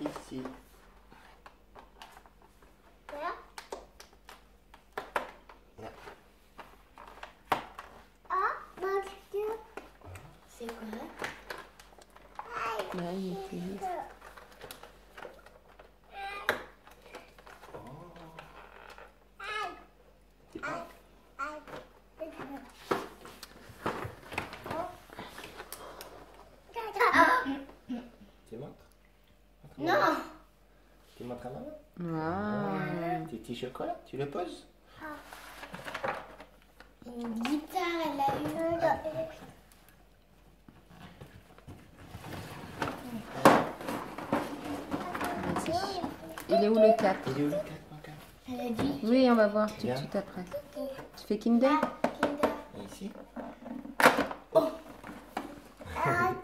Ici. Là. C'est quoi? Là, il est plus. Tu montres? Non. Tu montres à maman? Wow. Tes petits chocolats, tu le poses? Une guitare, elle a eu. Vas-y. Il est où le 4? Il est où le 4, mon cœur? Elle a dit. Oui, on va voir tout de Bien. suite après. Tu fais Kinder? Kinder. Et ici?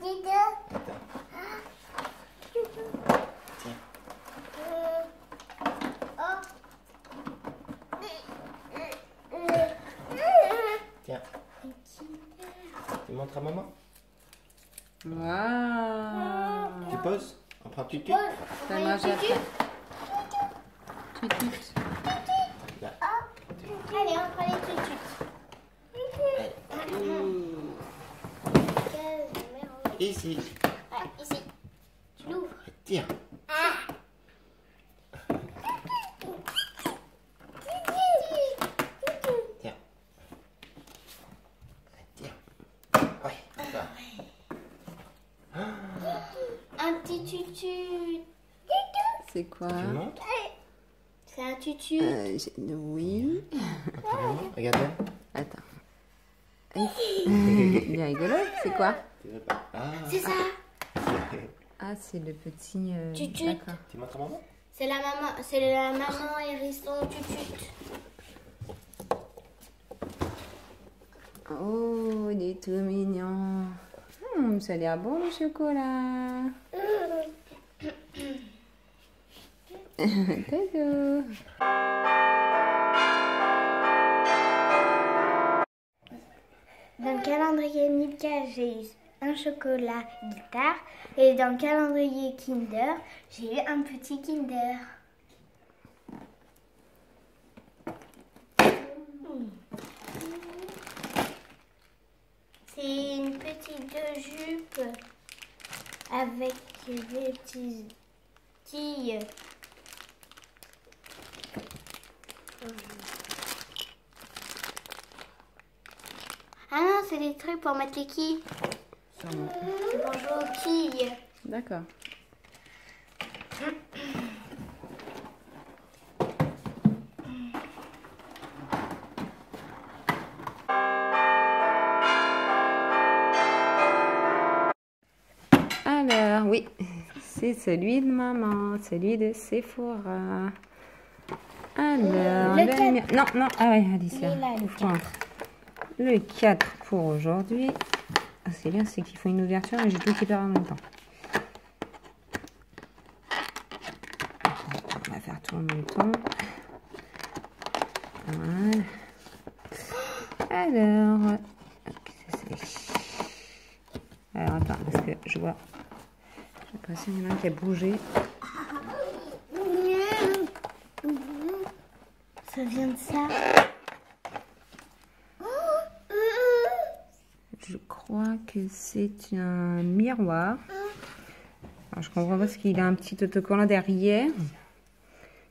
Kinder. Attends. Tiens. Tiens. Tu montres à maman? Waouh. Tu poses? On prend tutu? Ça marche après. Tut. Là. Allez, on prend les tutus. Ici. Ouais, ici. Tu l'ouvres. Tiens. Tiens. Tiens. Ouais. Ça. Un petit tutu. C'est quoi? Tu montres? C'est un tutu. Oui. Maman, regarde bien. Attends. Il est rigolo. C'est quoi? Tu veux pas? Ah. C'est ça. Ah, c'est le petit. Tutu. D'accord. Tu montres à maman? C'est la maman hérisson tutu. Oh, il est tout mignon. Ça a l'air bon le chocolat. Cadeau. Dans le calendrier Milka, j'ai eu un chocolat guitare. Et dans le calendrier Kinder, j'ai eu un petit Kinder. C'est une petite jupe avec des petits quilles. Ah non, c'est des trucs pour mettre les quilles. C'est pour jouer aux quilles. D'accord. Alors, oui, c'est celui de maman, celui de Sephora. Alors, non, ah ouais, Alicia. Il est là, le ouvre. Le 4 pour aujourd'hui. Ah, c'est bien, c'est qu'il faut une ouverture et j'ai tout qui perd en même temps. On va faire tout en même temps. Voilà. Alors, alors attends, parce que je vois, j'ai l'impression qu'il y en a un qui a bougé. Ça vient de ça. Je crois que c'est un miroir. Alors, je comprends pas ce qu'il a un petit autocollant derrière.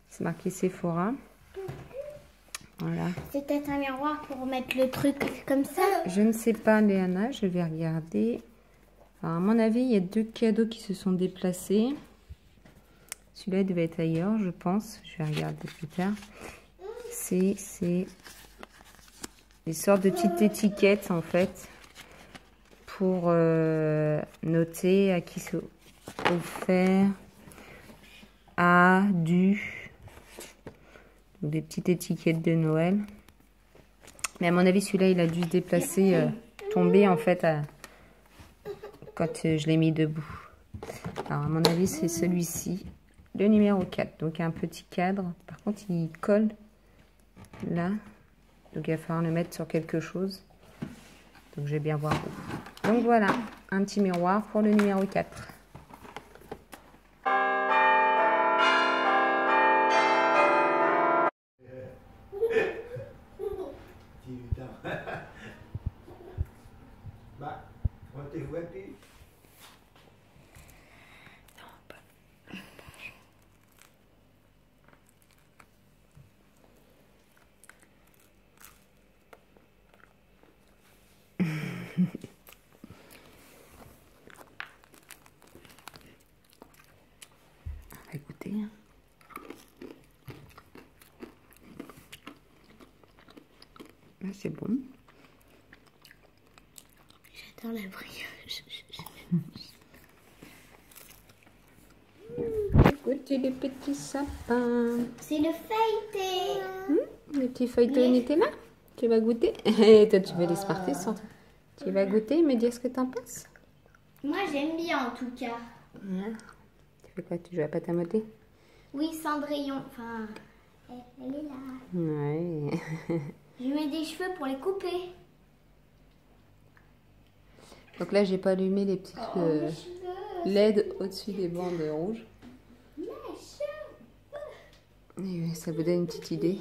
C'est marqué Sephora. Voilà. C'est peut-être un miroir pour mettre le truc comme ça. Je ne sais pas, Léana, je vais regarder. Alors, à mon avis, il y a 2 cadeaux qui se sont déplacés. Celui-là devait être ailleurs, je pense. Je vais regarder plus tard. C'est des sortes de petites étiquettes, en fait, pour noter à qui c'est offert, a, du, donc des petites étiquettes de Noël. Mais à mon avis, celui-là, il a dû se déplacer, tomber en fait quand je l'ai mis debout. Alors, à mon avis, c'est celui-ci, le numéro 4. Donc, un petit cadre. Par contre, il colle là. Donc, il va falloir le mettre sur quelque chose. Donc, je vais bien voir où. Donc, voilà, un petit miroir pour le numéro 4. Bah, on te voit plus. On va goûter. Ah, c'est bon. J'adore la brioche. Écoutez les petits sapins. C'est le feuilleté. Les petits feuilletons Nutella. Tu vas goûter. Et toi, tu veux les Smarties surtout. Tu vas goûter et me dire ce que t'en penses. Moi, j'aime bien en tout cas. Tu fais quoi? Tu joues à pâte à modeler? Oui, Cendrillon. Enfin, elle est là. Ouais. Je mets des cheveux pour les couper. Donc là, j'ai pas allumé les petites Mes cheveux. LED au-dessus des bandes rouges. Mes cheveux. Et ça vous donne une petite idée.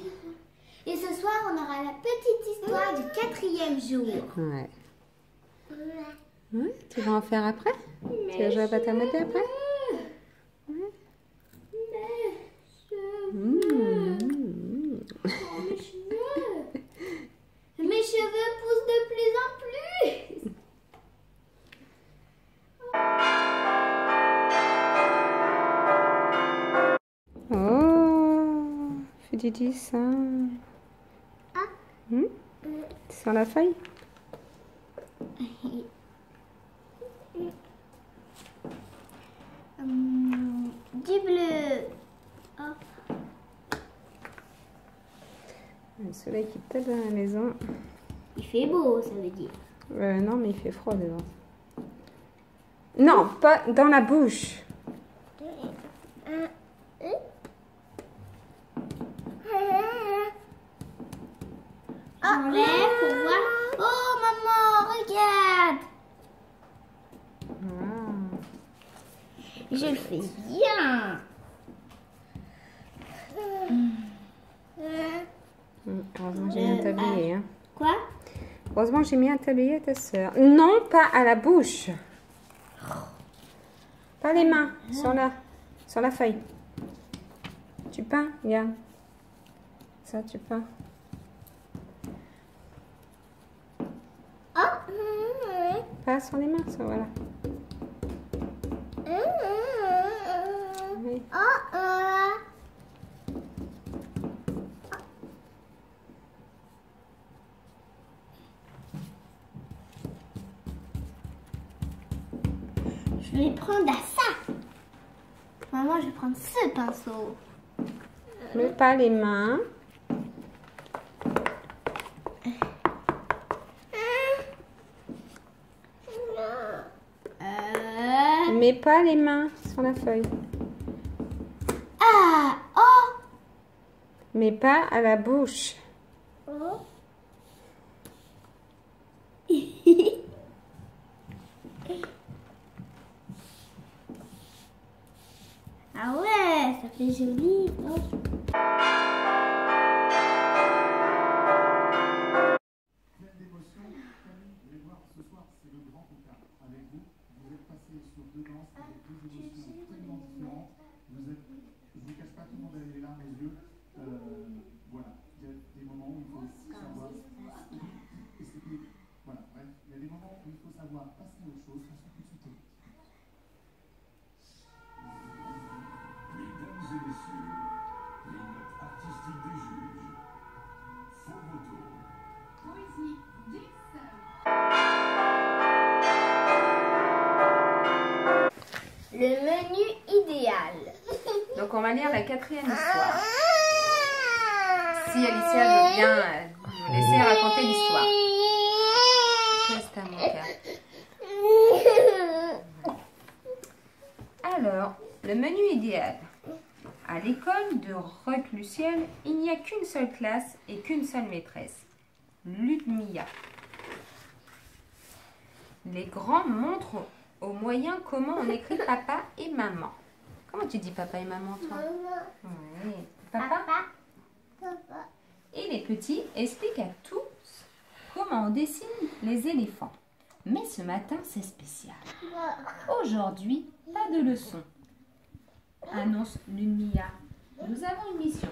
Et ce soir, on aura la petite histoire du 4e jour. Ouais. Ouais, tu vas en faire après? Tu vas jouer à pâte à modeler après? Ouais. Mes cheveux poussent de plus en plus. Oh, fais du dessin. Sur la feuille? Du bleu. Oh. Le soleil qui tape dans la maison. Il fait beau, ça veut dire. Non, mais il fait froid devant. Non, pas dans la bouche. J'enlève pour voir. Oh maman, regarde. Je le fais bien. Heureusement, j'ai mis un tablier. Hein. Quoi? Heureusement, j'ai mis un tablier à ta soeur. Non, pas à la bouche. Pas les mains, sur la feuille. Tu peins, regarde. Ça, tu peins. Pas sur les mains, ça, voilà. Oui. Je vais prendre à ça. Maman, je vais prendre ce pinceau. Mais pas les mains. Mais pas les mains sur la feuille. Ah, oh. Mais pas à la bouche. Oh. Ah ouais, ça fait joli. Oh. Le menu idéal. Donc on va lire la 4e histoire. Si Alicia veut bien nous laisser raconter l'histoire. Qu'est-ce que t'as, mon cœur? Alors, le menu idéal. À l'école de Roque-Luciel, il n'y a qu'une seule classe et qu'une seule maîtresse, Ludmilla. Les grands montrent aux moyens comment on écrit papa et maman. Comment tu dis papa et maman, toi? Oui. Papa? Et les petits expliquent à tous comment on dessine les éléphants. Mais ce matin, c'est spécial. Aujourd'hui, pas de leçon, annonce Ludmilla. Nous avons une mission.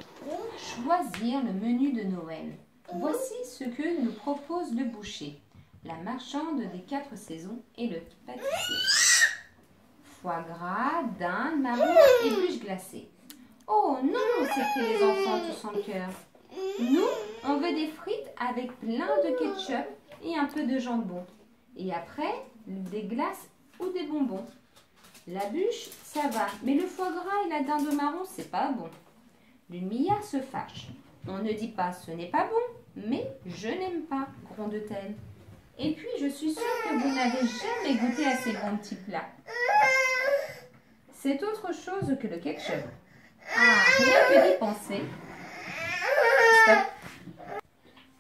Choisir le menu de Noël. Voici ce que nous propose le boucher, la marchande des 4 saisons et le pâtissier. Foie gras, dinde, marron et bûches glacées. Oh non, s'écrient les enfants tous en chœur. Nous, on veut des frites avec plein de ketchup et un peu de jambon. Et après, des glaces ou des bonbons. La bûche, ça va, mais le foie gras et la dinde marron, c'est pas bon. Ludmilla se fâche. On ne dit pas ce n'est pas bon, mais je n'aime pas, gronde-t-elle. Et puis, je suis sûre que vous n'avez jamais goûté à ces bons petits plats. C'est autre chose que le ketchup. Ah, rien que d'y penser.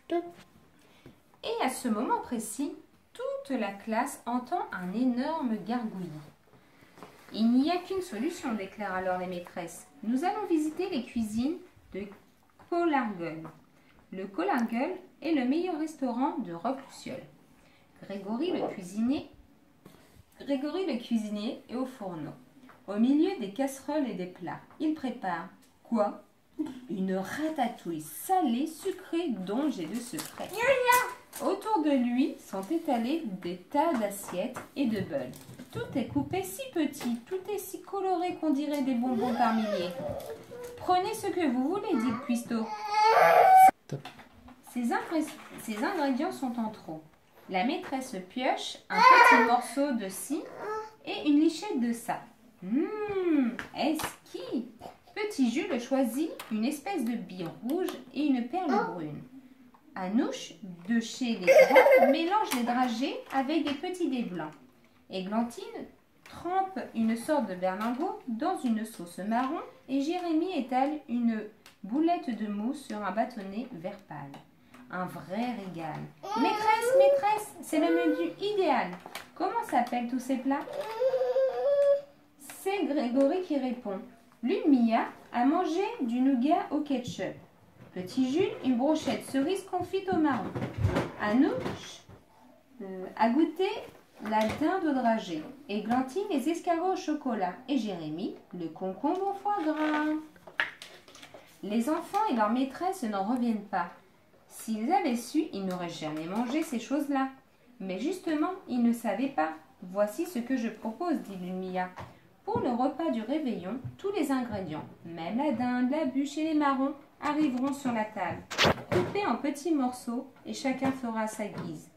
Stop. Et à ce moment précis, toute la classe entend un énorme gargouillis. Il n'y a qu'une solution, déclarent alors les maîtresses. Nous allons visiter les cuisines de Collargueul. Le Collargueul est le meilleur restaurant de Roque-Luciel. Grégory le cuisinier est au fourneau, au milieu des casseroles et des plats. Il prépare quoi? Une ratatouille salée, sucrée, dont j'ai le secret. Autour de lui sont étalés des tas d'assiettes et de bols. Tout est coupé si petit, tout est si coloré qu'on dirait des bonbons par milliers. Prenez ce que vous voulez, dit le cuistot. Ces ingrédients sont en trop. La maîtresse pioche un petit morceau de ci et une lichette de ça. Esquis! Petit Jules choisit une espèce de bille rouge et une perle brune. Anouche, de chez les grands, mélange les dragées avec des petits dés blancs. Églantine trempe une sorte de berlingot dans une sauce marron et Jérémie étale une boulette de mousse sur un bâtonnet vert pâle. Un vrai régal. Maîtresse, c'est le menu idéal. Comment s'appellent tous ces plats? C'est Grégory qui répond. Ludmilla a mangé du nougat au ketchup. Petit Jules, une brochette cerise confite au marron. Anouche a goûté la dinde au dragée. Églantine, les escargots au chocolat. Et Jérémie, le concombre au foie gras. Les enfants et leur maîtresse n'en reviennent pas. S'ils avaient su, ils n'auraient jamais mangé ces choses-là. Mais justement, ils ne savaient pas. Voici ce que je propose, dit Ludmilla. Pour le repas du réveillon, tous les ingrédients, même la dinde, la bûche et les marrons, arriveront sur la table, coupés en petits morceaux, et chacun fera à sa guise.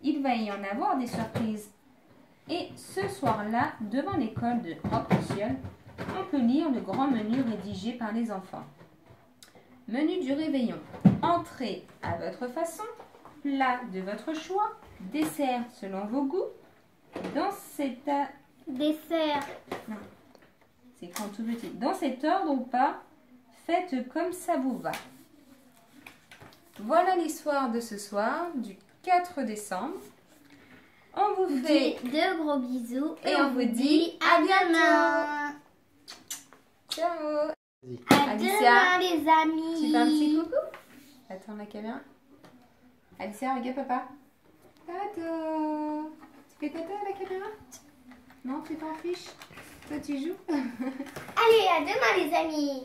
Il va y en avoir des surprises. Et ce soir-là, devant l'école de Roque-Luciel, on peut lire le grand menu rédigé par les enfants. Menu du réveillon. Entrée à votre façon, plat de votre choix, dessert selon vos goûts. Dans cet Dessert. Non, c'est écrit en tout petit. Dans cet ordre ou pas, faites comme ça vous va. Voilà l'histoire de ce soir, du 4 décembre. On vous fait de gros bisous et on vous dit à bientôt. Ciao. À Alicia, demain les amis. tu fais un petit coucou? Attends la caméra. Alicia, regarde papa. Tata. Tu fais tata à la caméra? Non, tu t'en fiches. Toi tu joues. Allez, à demain les amis.